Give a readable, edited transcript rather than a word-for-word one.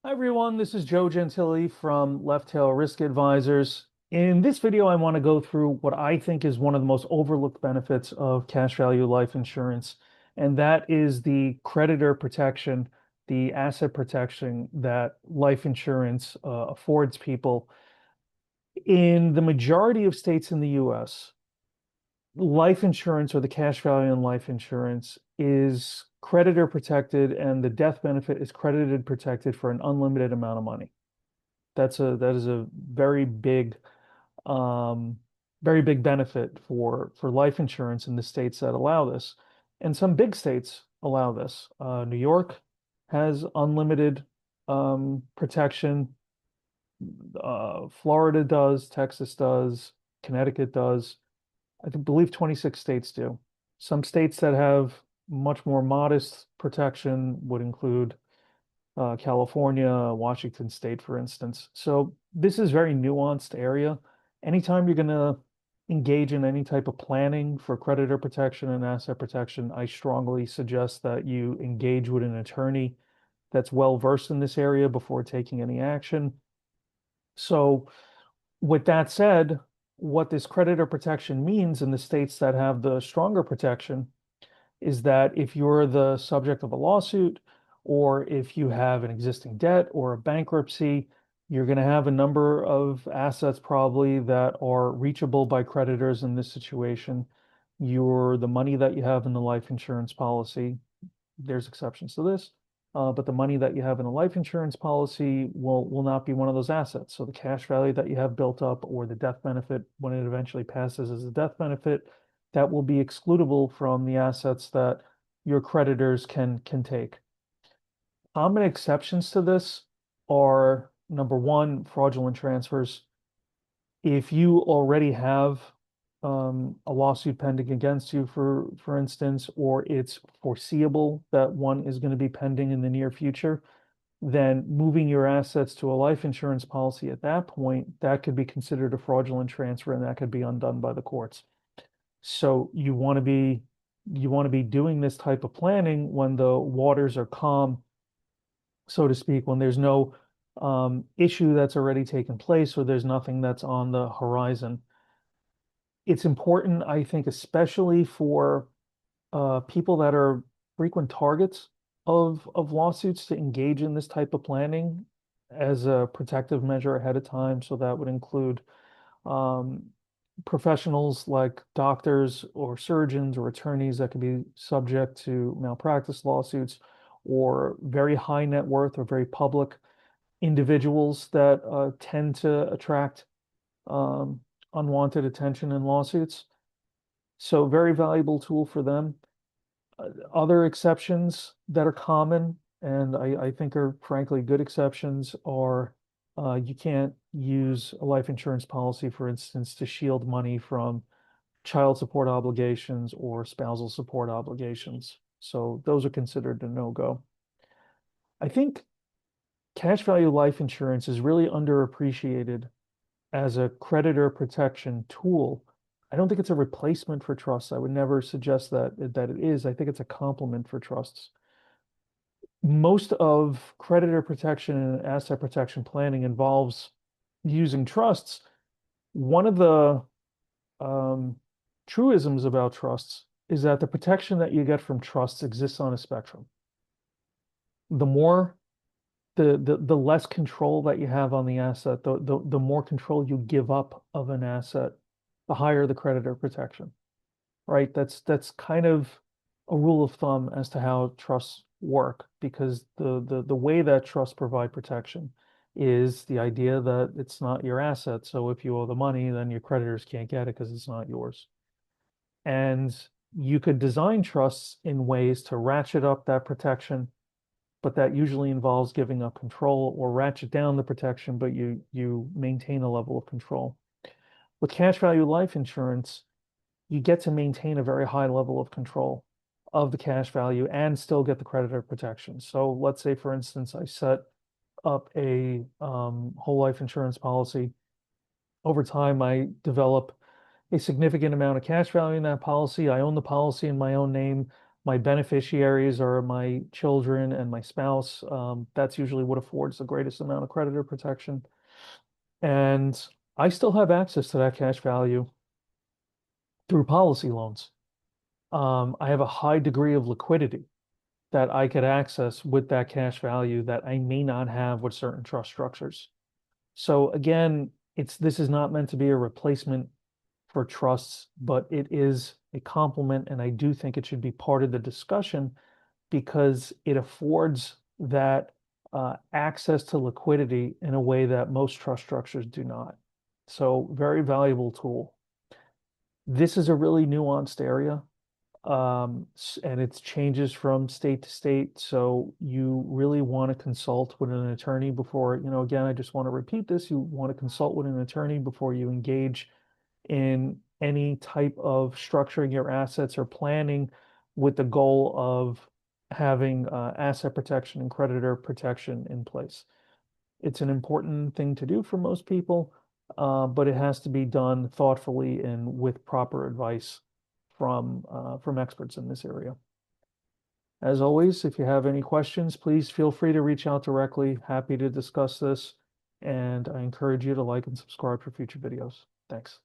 Hi everyone, this is Joe Gentili from Left Tail Risk Advisors. In this video, I want to go through what I think is one of the most overlooked benefits of cash value life insurance, and that is the creditor protection, the asset protection that life insurance affords people. In the majority of states in the US, life insurance or the cash value in life insurance is creditor protected and the death benefit is credited protected for an unlimited amount of money. That is a um, very big benefit for life insurance in the states that allow this. And some big states allow this. New York has unlimited protection. Florida does, Texas does, Connecticut does. Believe 26 states do. Some states that have much more modest protection would include California, Washington State, for instance. So this is very nuanced area. Anytime you're going to engage in any type of planning for creditor protection and asset protection, I strongly suggest that you engage with an attorney that's well versed in this area before taking any action. So with that said, what this creditor protection means in the states that have the stronger protection is that if you're the subject of a lawsuit or if you have an existing debt or a bankruptcy, you're going to have a number of assets probably that are reachable by creditors in this situation. The money that you have in the life insurance policy, there's exceptions to this, but the money that you have in a life insurance policy will not be one of those assets. So the cash value that you have built up or the death benefit when it eventually passes as a death benefit, that will be excludable from the assets that your creditors can take. Common exceptions to this are number one, fraudulent transfers. If you already have a lawsuit pending against you, for instance, or it's foreseeable that one is going to be pending in the near future, then moving your assets to a life insurance policy at that point, that could be considered a fraudulent transfer and that could be undone by the courts. So you want to be doing this type of planning when the waters are calm, so to speak, when there's no issue that's already taken place or there's nothing that's on the horizon. It's important, I think, especially for people that are frequent targets of lawsuits to engage in this type of planning as a protective measure ahead of time. So that would include um, professionals like doctors or surgeons or attorneys that could be subject to malpractice lawsuits, or very high net worth or very public individuals that tend to attract um, unwanted attention in lawsuits. So very valuable tool for them. Other exceptions that are common, and I think are frankly good exceptions, are you can't use a life insurance policy, for instance, to shield money from child support obligations or spousal support obligations. So those are considered a no-go. I think cash value life insurance is really underappreciated as a creditor protection tool. I don't think it's a replacement for trusts. I would never suggest that it is. I think it's a complement for trusts. Most of creditor protection and asset protection planning involves using trusts. One of the um, truisms about trusts is that the protection that you get from trusts exists on a spectrum. The more the less control that you have on the asset, the more control you give up of an asset, the higher the creditor protection, right? That's kind of a rule of thumb as to how trusts work, because the way that trusts provide protection is the idea that it's not your asset. So if you owe the money, then your creditors can't get it because it's not yours. And you could design trusts in ways to ratchet up that protection, but that usually involves giving up control, or ratchet down the protection, but you maintain a level of control. With cash value life insurance, you get to maintain a very high level of control of the cash value and still get the creditor protection. So let's say, for instance, I set up a whole life insurance policy. Over time, I develop a significant amount of cash value in that policy. I own the policy in my own name. My beneficiaries are my children and my spouse. That's usually what affords the greatest amount of creditor protection. And I still have access to that cash value through policy loans. I have a high degree of liquidity that I could access with that cash value that I may not have with certain trust structures. So again, this is not meant to be a replacement for trusts, but it is a complement, and I do think it should be part of the discussion because it affords that access to liquidity in a way that most trust structures do not. So very valuable tool. This is a really nuanced area, and it changes from state to state. So you really want to consult with an attorney before, again, I just want to repeat this. You want to consult with an attorney before you engage in any type of structuring your assets or planning with the goal of having asset protection and creditor protection in place. It's an important thing to do for most people, but it has to be done thoughtfully and with proper advice from experts in this area. As always, if you have any questions, please feel free to reach out directly. Happy to discuss this, and I encourage you to like and subscribe for future videos. Thanks.